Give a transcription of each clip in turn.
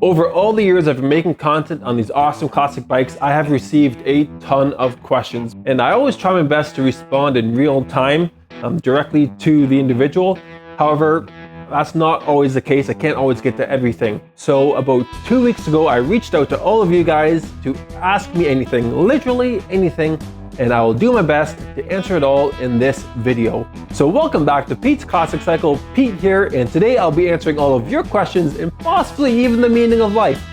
Over all the years I've been making content on these awesome classic bikes, I have received a ton of questions, and I always try my best to respond in real time, directly to the individual. However, that's not always the case. I can't always get to everything. So about 2 weeks ago, I reached out to all of you guys to ask me anything, literally anything, and I will do my best to answer it all in this video. So welcome back to Pete's Classic Cycle. Pete here, and today I'll be answering all of your questions and possibly even the meaning of life.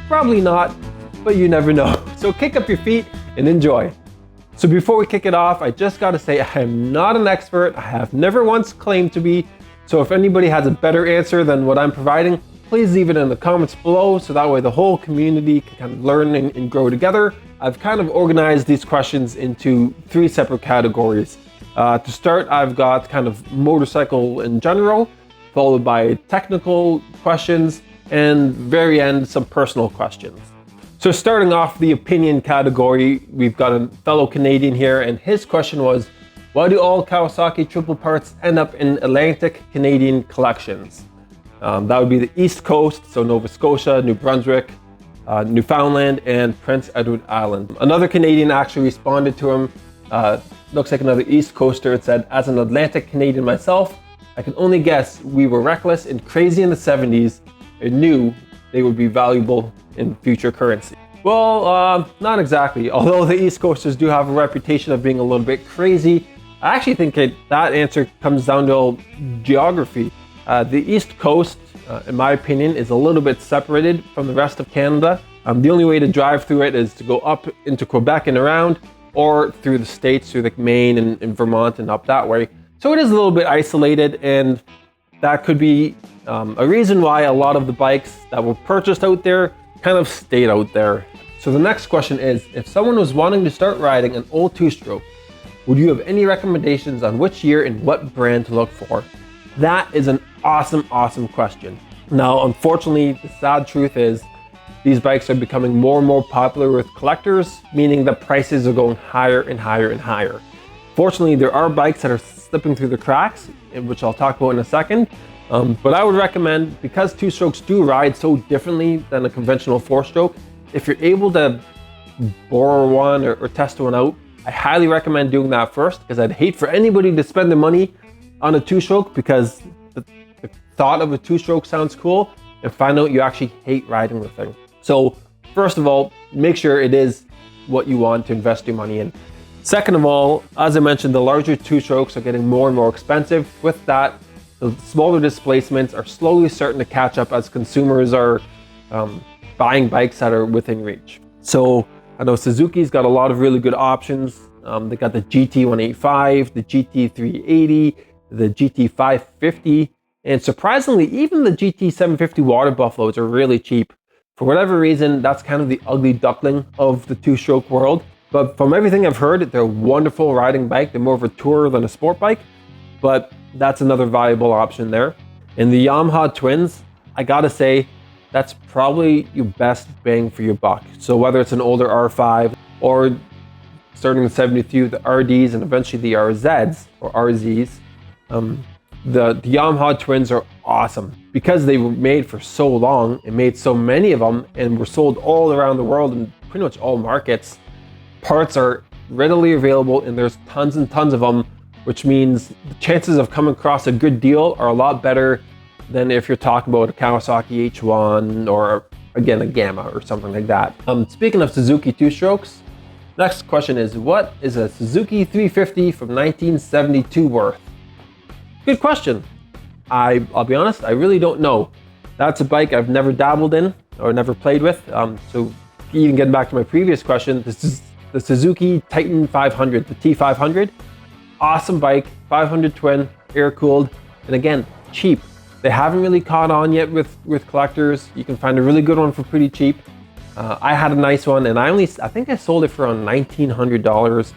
Probably not, but you never know. So kick up your feet and enjoy. So before we kick it off, I just gotta say I am not an expert. I have never once claimed to be. So if anybody has a better answer than what I'm providing, please leave it in the comments below so that way the whole community can kind of learn and grow together. I've kind of organized these questions into 3 separate categories. To start, I've got kind of motorcycle in general, followed by technical questions, and very end, some personal questions. So starting off the opinion category, we've got a fellow Canadian here, and his question was, why do all Kawasaki triple parts end up in Atlantic Canadian collections? That would be the East Coast, so Nova Scotia, New Brunswick, Newfoundland, and Prince Edward Island. Another Canadian actually responded to him, looks like another East Coaster. It said, as an Atlantic Canadian myself, I can only guess we were reckless and crazy in the 70s and knew they would be valuable in future currency. Well, not exactly. Although the East Coasters do have a reputation of being a little bit crazy, I actually think that answer comes down to geography. The East Coast, in my opinion, is a little bit separated from the rest of Canada. The only way to drive through it is to go up into Quebec and around, or through the States, through like Maine and Vermont and up that way. So it is a little bit isolated, and that could be a reason why a lot of the bikes that were purchased out there kind of stayed out there. So the next question is, if someone was wanting to start riding an old two-stroke, would you have any recommendations on which year and what brand to look for? That is an awesome question. Now, unfortunately, the sad truth is these bikes are becoming more and more popular with collectors, meaning the prices are going higher and higher and higher. Fortunately, there are bikes that are slipping through the cracks, which I'll talk about in a second. But I would recommend, because two-strokes do ride so differently than a conventional four-stroke, if you're able to borrow one or test one out, I highly recommend doing that first, because I'd hate for anybody to spend the money on a two-stroke because the thought of a two-stroke sounds cool and find out you actually hate riding the thing. So first of all, make sure it is what you want to invest your money in. Second of all, as I mentioned, the larger two-strokes are getting more and more expensive. With that, the smaller displacements are slowly starting to catch up as consumers are buying bikes that are within reach. So I know Suzuki's got a lot of really good options. They got the GT185, the GT380, the GT550, and surprisingly, even the GT750 water buffaloes are really cheap. For whatever reason, that's kind of the ugly duckling of the two-stroke world. But from everything I've heard, they're a wonderful riding bike. They're more of a tourer than a sport bike, but that's another valuable option there. And the Yamaha Twins, I gotta say, that's probably your best bang for your buck. So whether it's an older R5 or starting in 73 with the RDs and eventually the RZs or RZs, the Yamaha Twins are awesome because they were made for so long and made so many of them and were sold all around the world in pretty much all markets. Parts are readily available and there's tons and tons of them, which means the chances of coming across a good deal are a lot better than if you're talking about a Kawasaki H1 or again a Gamma or something like that. Speaking of Suzuki two-strokes, next question is, what is a Suzuki 350 from 1972 worth? Good question. I'll be honest, I really don't know. That's a bike I've never dabbled in or never played with. So even getting back to my previous question, this is the Suzuki Titan 500, the T500. Awesome bike, 500 twin, air-cooled, and again, cheap. They haven't really caught on yet with collectors. You can find a really good one for pretty cheap. I had a nice one, and I think I sold it for around $1,900.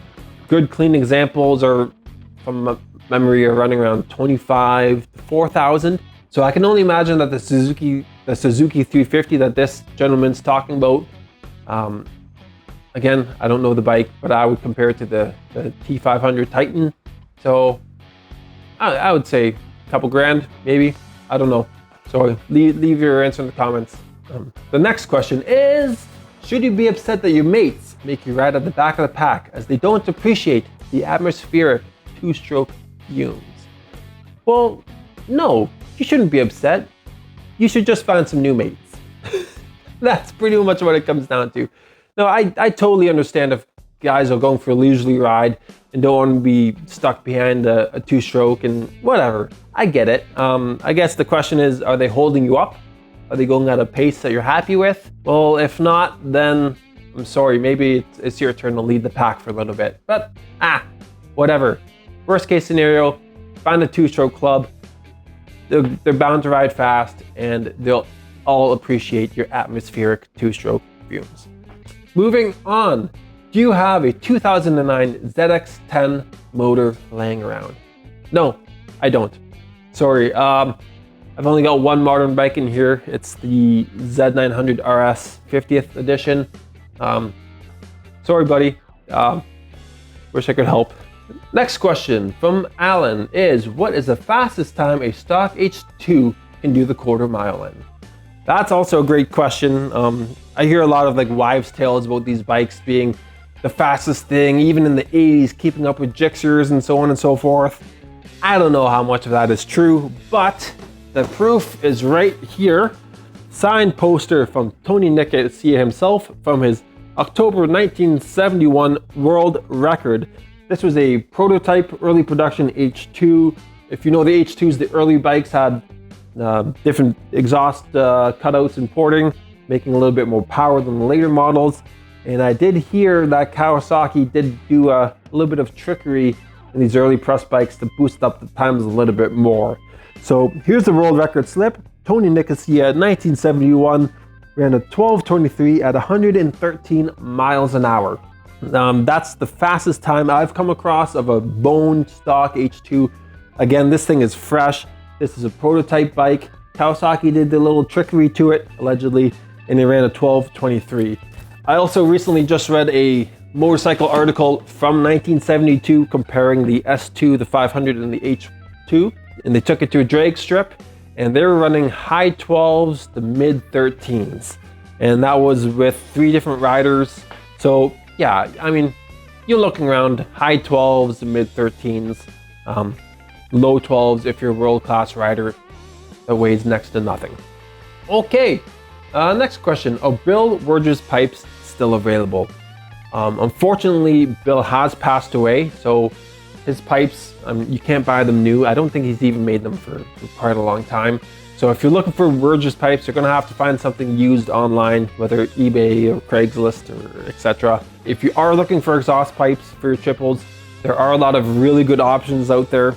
Good clean examples are, from memory, are running around $25,000 to $4,000. So I can only imagine that the Suzuki 350 that this gentleman's talking about, again, I don't know the bike, but I would compare it to the T500 Titan. So I would say a couple grand, maybe. I don't know. So leave your answer in the comments. The next question is, should you be upset that your mates make you ride at the back of the pack as they don't appreciate the atmospheric two-stroke fumes? Well, no, you shouldn't be upset. You should just find some new mates. That's pretty much what it comes down to. No, I totally understand if guys are going for a leisurely ride and don't want to be stuck behind a two-stroke and whatever. I get it. I guess the question is, are they holding you up? Are they going at a pace that you're happy with? Well, if not, then I'm sorry, maybe it's your turn to lead the pack for a little bit. But, whatever. Worst case scenario, find a two-stroke club. They're bound to ride fast and they'll all appreciate your atmospheric two-stroke fumes. Moving on, do you have a 2009 ZX-10 motor laying around? No, I don't. Sorry, I've only got one modern bike in here. It's the Z900 RS 50th edition. Sorry, buddy. Wish I could help. Next question from Alan is, what is the fastest time a stock H2 can do the quarter mile in? That's also a great question. I hear a lot of like wives' tales about these bikes being the fastest thing, even in the 80s, keeping up with Gixxers and so on and so forth. I don't know how much of that is true, but the proof is right here. Signed poster from Tony Nicosia himself from his October 1971 world record. This was a prototype early production H2. If you know the H2s, the early bikes had different exhaust cutouts and porting, making a little bit more power than the later models. And I did hear that Kawasaki did do a little bit of trickery in these early press bikes to boost up the times a little bit more. So here's the world record slip. Tony Nicosia, 1971, ran a 12:23 at 113 miles an hour. That's the fastest time I've come across of a bone stock H2. Again, this thing is fresh. This is a prototype bike. Kawasaki did the little trickery to it, allegedly, and it ran a 12:23. I also recently just read a motorcycle article from 1972 comparing the S2, the 500, and the H2, and they took it to a drag strip, and they were running high 12s to mid 13s, and that was with 3 different riders. So yeah, I mean, you're looking around high 12s to mid 13s, low 12s if you're a world-class rider that weighs next to nothing. Okay, next question. Are Bill WIRGES pipes still available? Unfortunately, Bill has passed away, so his pipes, you can't buy them new. I don't think he's even made them for quite a long time. So if you're looking for WIRGES pipes, you're gonna have to find something used online, whether eBay or Craigslist or etc. If you are looking for exhaust pipes for your triples, there are a lot of really good options out there.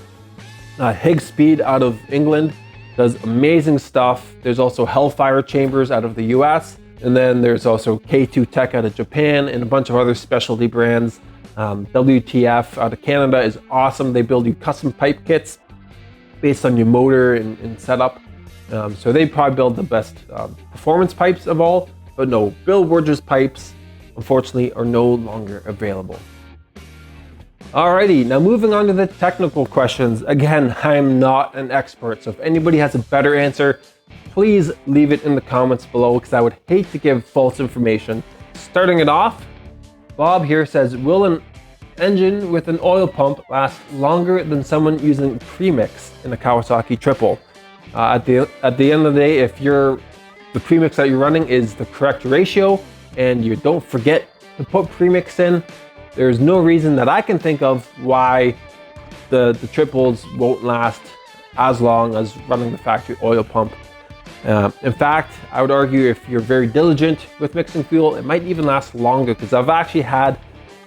Higgs Speed out of England does amazing stuff. There's also Hellfire Chambers out of the US. And then there's also K2 Tech out of Japan and a bunch of other specialty brands. WTF out of Canada is awesome. They build you custom pipe kits based on your motor and setup. So they probably build the best performance pipes of all. But no, Bill WIRGES pipes, unfortunately, are no longer available. Alrighty, now moving on to the technical questions. Again, I'm not an expert, so if anybody has a better answer, please leave it in the comments below because I would hate to give false information. Starting it off, Bob here says, will an engine with an oil pump last longer than someone using premix in a Kawasaki triple? At the end of the day, if the premix that you're running is the correct ratio and you don't forget to put premix in, there's no reason that I can think of why the triples won't last as long as running the factory oil pump. In fact, I would argue if you're very diligent with mixing fuel, it might even last longer because I've actually had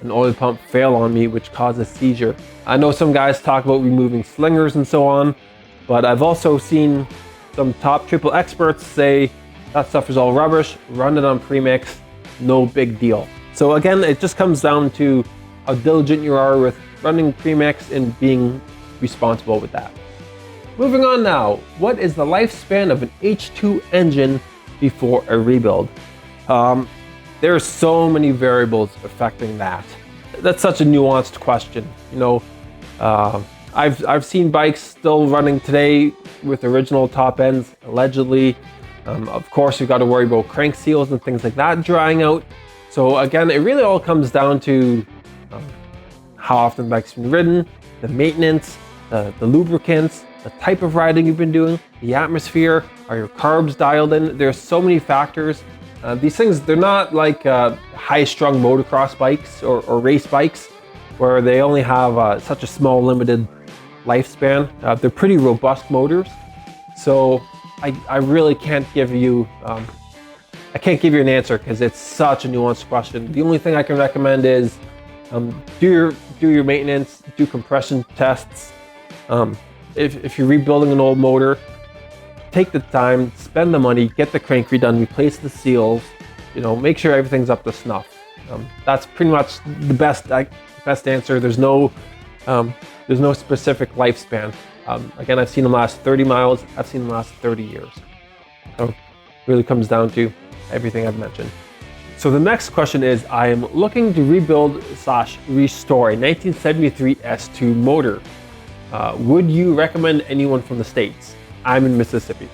an oil pump fail on me, which caused a seizure. I know some guys talk about removing slingers and so on, but I've also seen some top triple experts say that stuff is all rubbish, run it on premix, no big deal. So again, it just comes down to how diligent you are with running premix and being responsible with that. Moving on now, what is the lifespan of an H2 engine before a rebuild? There are so many variables affecting that. That's such a nuanced question. You know, I've seen bikes still running today with original top ends, allegedly. Of course, you've got to worry about crank seals and things like that drying out. So again, it really all comes down to how often the bike's been ridden, the maintenance, the lubricants, the type of riding you've been doing, the atmosphere, are your carbs dialed in? There's so many factors. These things, they're not like high-strung motocross bikes or race bikes where they only have such a small limited lifespan. They're pretty robust motors. So I really can't give you an answer because it's such a nuanced question. The only thing I can recommend is do your maintenance, do compression tests. If you're rebuilding an old motor, take the time, spend the money, get the crank redone, replace the seals, make sure everything's up to snuff. That's pretty much the best answer. There's no specific lifespan. Again, I've seen them last 30 miles. I've seen them last 30 years. So it really comes down to everything I've mentioned. So the next question is, I am looking to rebuild/restore a 1973 S2 motor. Would you recommend anyone from the States? I'm in Mississippi.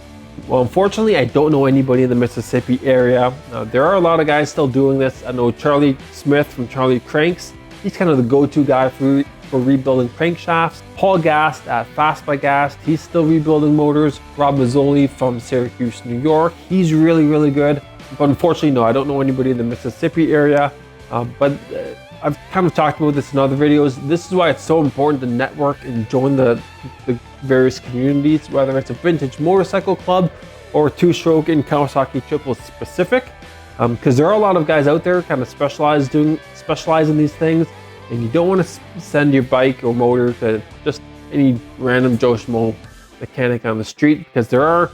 Well, unfortunately, I don't know anybody in the Mississippi area. There are a lot of guys still doing this. I know Charlie Smith from Charlie Cranks. He's kind of the go-to guy for rebuilding crankshafts. Paul Gast at Fast by Gast, he's still rebuilding motors. Rob Mazzoli from Syracuse, New York, he's really, really good. But unfortunately, no, I don't know anybody in the Mississippi area. But I've kind of talked about this in other videos. This is why it's so important to network and join the various communities, whether it's a vintage motorcycle club or two-stroke in Kawasaki triple specific. Because there are a lot of guys out there kind of specialize in these things, and you don't want to send your bike or motor to just any random Joe Schmo mechanic on the street, because there are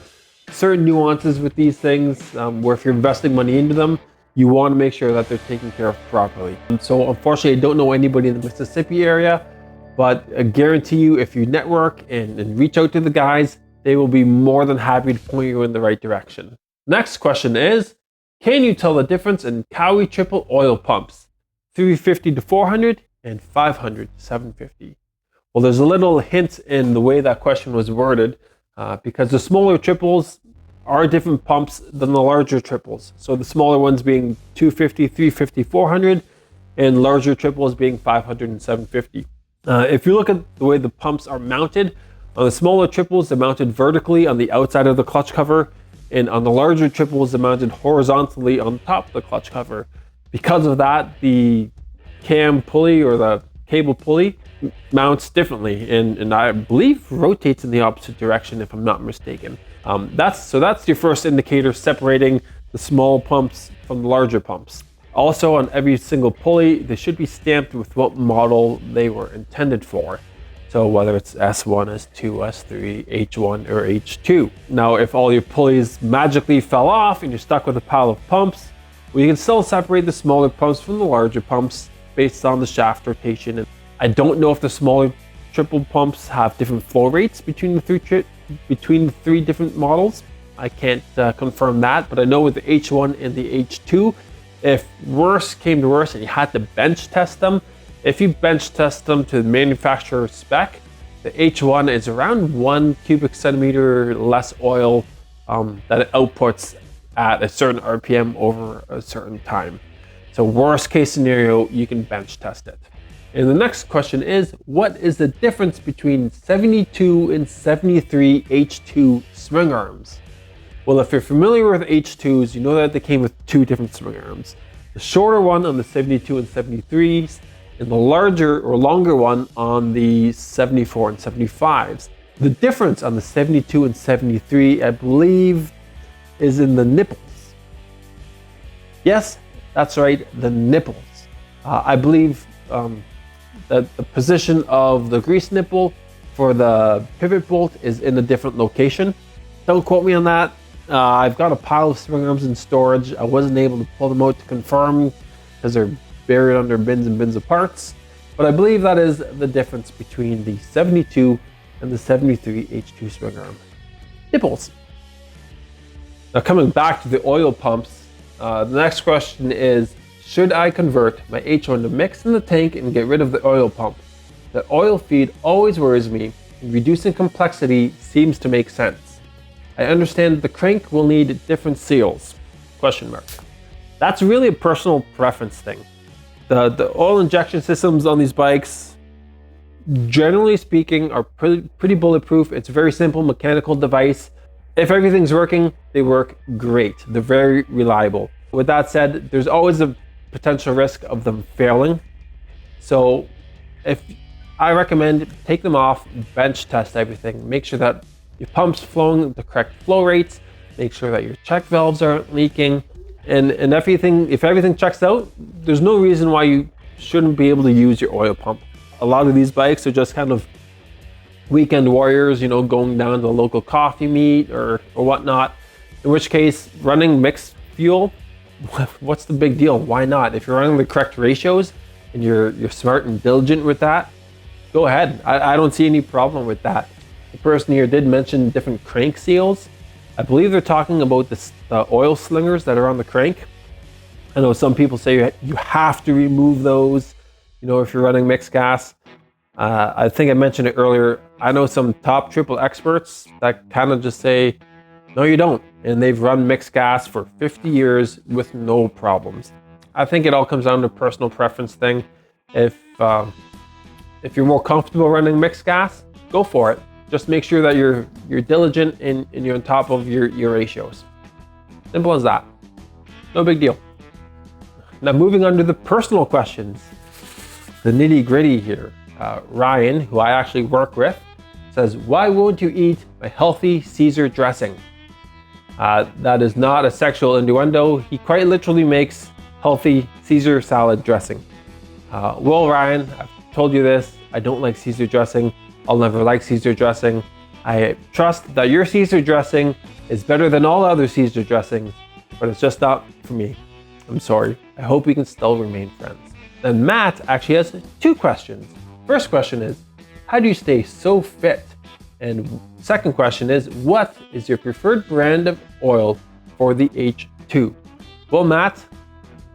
certain nuances with these things where if you're investing money into them, you want to make sure that they're taken care of properly. And so unfortunately, I don't know anybody in the Mississippi area, but I guarantee you, if you network and reach out to the guys, they will be more than happy to point you in the right direction. Next question is, can you tell the difference in Kawi triple oil pumps, 350 to 400 and 500 to 750? Well, there's a little hint in the way that question was worded because the smaller triples are different pumps than the larger triples. So the smaller ones being 250, 350, 400, and larger triples being 500 and 750. If you look at the way the pumps are mounted, on the smaller triples, they're mounted vertically on the outside of the clutch cover, and on the larger triples, they're mounted horizontally on top of the clutch cover. Because of that, the cam pulley or the cable pulley mounts differently, and I believe rotates in the opposite direction if I'm not mistaken. That's your first indicator separating the small pumps from the larger pumps. Also, on every single pulley, they should be stamped with what model they were intended for. So whether it's S1, S2, S3, H1, or H2. Now, if all your pulleys magically fell off and you're stuck with a pile of pumps, well, you can still separate the smaller pumps from the larger pumps based on the shaft rotation. And I don't know if the smaller triple pumps have different flow rates between the three different models. I can't confirm that, but I know with the H1 and the H2, if worse came to worse and you had to bench test them, if you bench test them to the manufacturer spec, the H1 is around 1 cubic centimeter less oil that it outputs at a certain RPM over a certain time. So worst case scenario, you can bench test it. And the next question is, what is the difference between 72 and 73 H2 swing arms? Well, if you're familiar with H2s, you know that they came with two different swing arms. The shorter one on the 72 and 73s, and the larger or longer one on the 74 and 75s. The difference on the 72 and 73, I believe, is in the nipples. Yes, that's right, the nipples. I believe that the position of the grease nipple for the pivot bolt is in a different location. Don't quote me on that. I've got a pile of swing arms in storage. I wasn't able to pull them out to confirm because they're buried under bins and bins of parts. But I believe that is the difference between the 72 and the 73 H2 swing arm nipples. Now coming back to the oil pumps, the next question is, should I convert my H1 to mix in the tank and get rid of the oil pump? The oil feed always worries me, and reducing complexity seems to make sense. I understand the crank will need different seals, ? That's really a personal preference thing. The oil injection systems on these bikes, generally speaking, are pretty bulletproof. It's a very simple mechanical device. If everything's working, they work great. They're very reliable. With that said, there's always a potential risk of them failing. So if I recommend take them off, bench test everything, make sure that your pump's flowing the correct flow rates, make sure that your check valves aren't leaking, and if everything checks out, there's no reason why you shouldn't be able to use your oil pump. A lot of these bikes are just kind of weekend warriors, you know, going down to the local coffee meet or whatnot, in which case running mixed fuel, what's the big deal? Why not? If you're running the correct ratios and you're smart and diligent with that, go ahead. I don't see any problem with that. The person here did mention different crank seals. I believe they're talking about the oil slingers that are on the crank. I know some people say you have to remove those, you know, if you're running mixed gas. I think I mentioned it earlier. I know some top triple experts that kind of just say, no, you don't. And they've run mixed gas for 50 years with no problems. I think it all comes down to personal preference thing. If you're more comfortable running mixed gas, go for it. Just make sure that you're diligent and you're on top of your ratios. Simple as that. No big deal. Now moving on to the personal questions. The nitty gritty here. Ryan, who I actually work with, says, why won't you eat my healthy Caesar dressing? That is not a sexual innuendo. He quite literally makes healthy Caesar salad dressing. Well, Ryan, I've told you this. I don't like Caesar dressing. I'll never like Caesar dressing. I trust that your Caesar dressing is better than all other Caesar dressings, but it's just not for me. I'm sorry. I hope we can still remain friends. Then Matt actually has 2 questions. First question is, how do you stay so fit? And second question is, what is your preferred brand of oil for the H2? Well, Matt,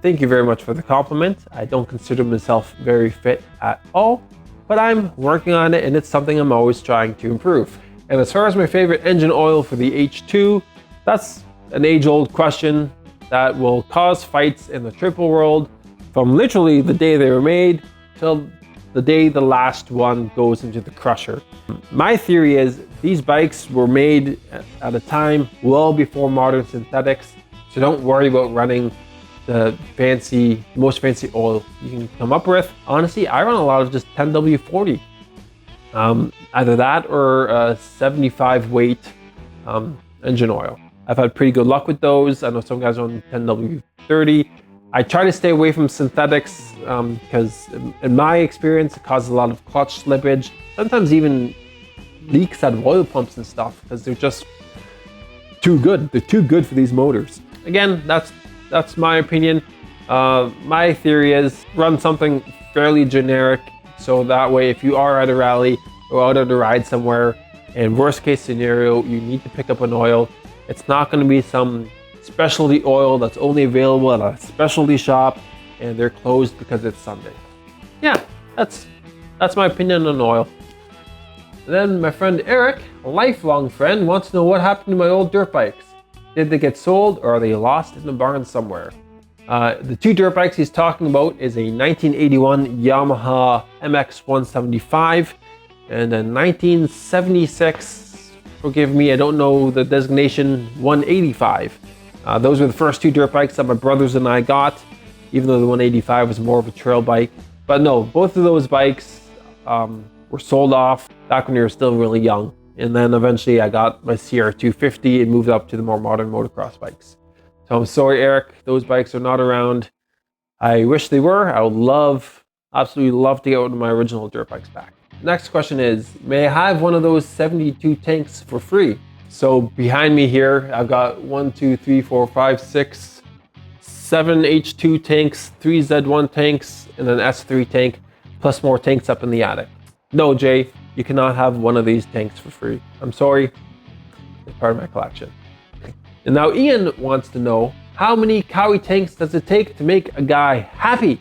thank you very much for the compliment. I don't consider myself very fit at all, but I'm working on it and it's something I'm always trying to improve. And as far as my favorite engine oil for the H2, that's an age-old question that will cause fights in the triple world from literally the day they were made till the day the last one goes into the crusher. My theory is these bikes were made at a time well before modern synthetics, so don't worry about running the most fancy oil you can come up with. Honestly, I run a lot of just 10W40. Either that or a 75 weight engine oil. I've had pretty good luck with those. I know some guys run 10W30. I try to stay away from synthetics because in my experience, it causes a lot of clutch slippage, sometimes even leaks out of oil pumps and stuff because they're just too good. They're too good for these motors. Again, that's my opinion. My theory is run something fairly generic so that way if you are at a rally or out on a ride somewhere and worst case scenario, you need to pick up an oil, it's not going to be some specialty oil that's only available at a specialty shop and they're closed because it's Sunday. Yeah, that's my opinion on oil. And then my friend Eric, a lifelong friend, wants to know what happened to my old dirt bikes. Did they get sold or are they lost in the barn somewhere? The 2 dirt bikes he's talking about is a 1981 Yamaha MX-175 and a 1976, forgive me, I don't know the designation, 185. Those were the first 2 dirt bikes that my brothers and I got, even though the 185 was more of a trail bike. But no, both of those bikes were sold off back when we were still really young. And then eventually I got my CR250 and moved up to the more modern motocross bikes. So I'm sorry, Eric, those bikes are not around. I wish they were. I would absolutely love to get one of my original dirt bikes back. Next question is, may I have one of those 72 tanks for free? So behind me here, I've got 1, 2, 3, 4, 5, 6, 7 H2 tanks, 3 Z1 tanks, and an S3 tank, plus more tanks up in the attic. No, Jay, you cannot have one of these tanks for free. I'm sorry, it's part of my collection. And now Ian wants to know, how many Kawi tanks does it take to make a guy happy?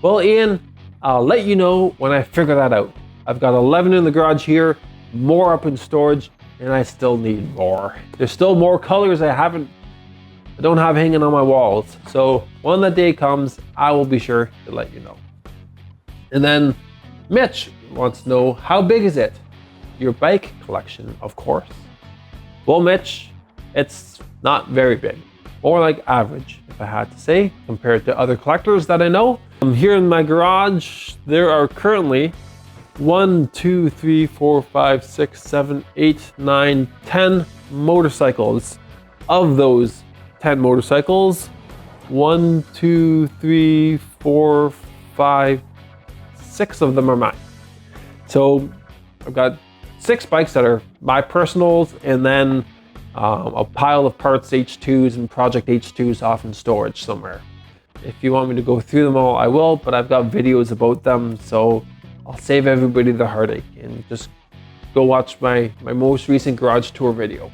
Well, Ian, I'll let you know when I figure that out. I've got 11 in the garage here, more up in storage, and I still need more. There's still more colors I don't have hanging on my walls. So when that day comes, I will be sure to let you know. And then Mitch wants to know, how big is it? Your bike collection, of course. Well, Mitch, it's not very big. More like average, if I had to say, compared to other collectors that I know. Here in my garage, there are currently 1, 2, 3, 4, 5, 6, 7, 8, 9, 10 motorcycles. Of those 10 motorcycles, 1, 2, 3, 4, 5, 6 of them are mine. So I've got 6 bikes that are my personals, and then a pile of parts H2s and project H2s off in storage somewhere. If you want me to go through them all, I will, but I've got videos about them, so I'll save everybody the heartache and just go watch my most recent garage tour video.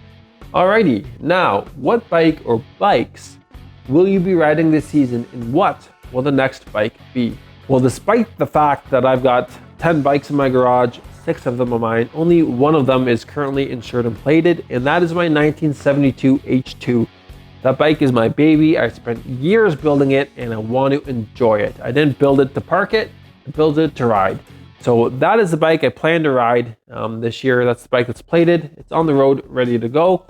Alrighty, now what bike or bikes will you be riding this season, and what will the next bike be? Well, despite the fact that I've got 10 bikes in my garage, 6 of them are mine, only one of them is currently insured and plated, and that is my 1972 H2. That bike is my baby. I spent years building it, and I want to enjoy it. I didn't build it to park it, I built it to ride. So that is the bike I plan to ride this year. That's the bike that's plated. It's on the road, ready to go.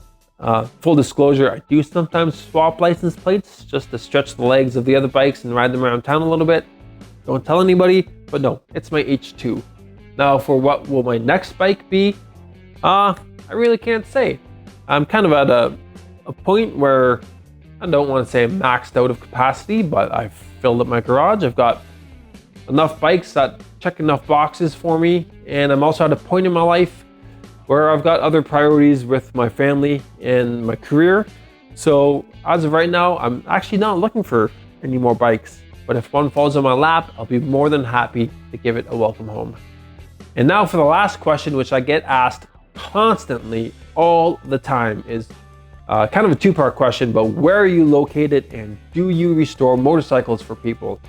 Full disclosure, I do sometimes swap license plates just to stretch the legs of the other bikes and ride them around town a little bit. Don't tell anybody, but no, it's my H2. Now, for what will my next bike be? I really can't say. I'm kind of at a point where I don't want to say I'm maxed out of capacity, but I've filled up my garage. I've got enough bikes that check enough boxes for me, and I'm also at a point in my life where I've got other priorities with my family and my career. So as of right now, I'm actually not looking for any more bikes, but if one falls on my lap, I'll be more than happy to give it a welcome home. And now for the last question, which I get asked constantly all the time, is kind of a two-part question, but where are you located and do you restore motorcycles for people?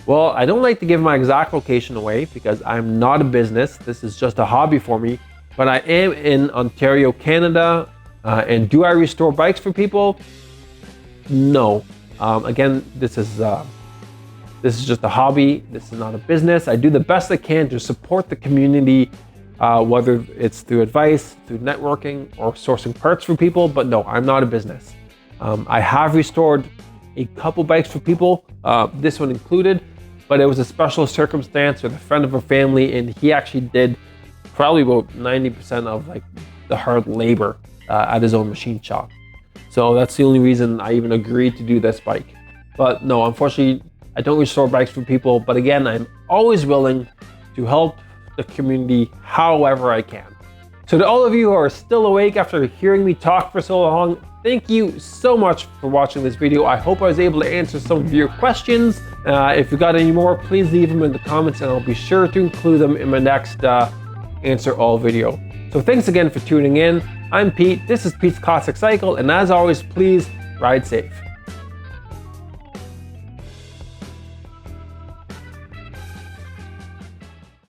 Well, I don't like to give my exact location away because I'm not a business. This is just a hobby for me, but I am in Ontario, Canada. And do I restore bikes for people? No. Again, this is just a hobby. This is not a business. I do the best I can to support the community, whether it's through advice, through networking, or sourcing parts for people, but no, I'm not a business. I have restored a couple bikes for people, this one included, but it was a special circumstance with a friend of a family, and he actually did probably about 90% of like the hard labor at his own machine shop. So that's the only reason I even agreed to do this bike. But no, unfortunately, I don't restore bikes for people, but again, I'm always willing to help the community however I can. So to all of you who are still awake after hearing me talk for so long, thank you so much for watching this video. I hope I was able to answer some of your questions. If you got any more, please leave them in the comments and I'll be sure to include them in my next Answer All video. So thanks again for tuning in. I'm Pete, this is Pete's Classic Cycle, and as always, please ride safe.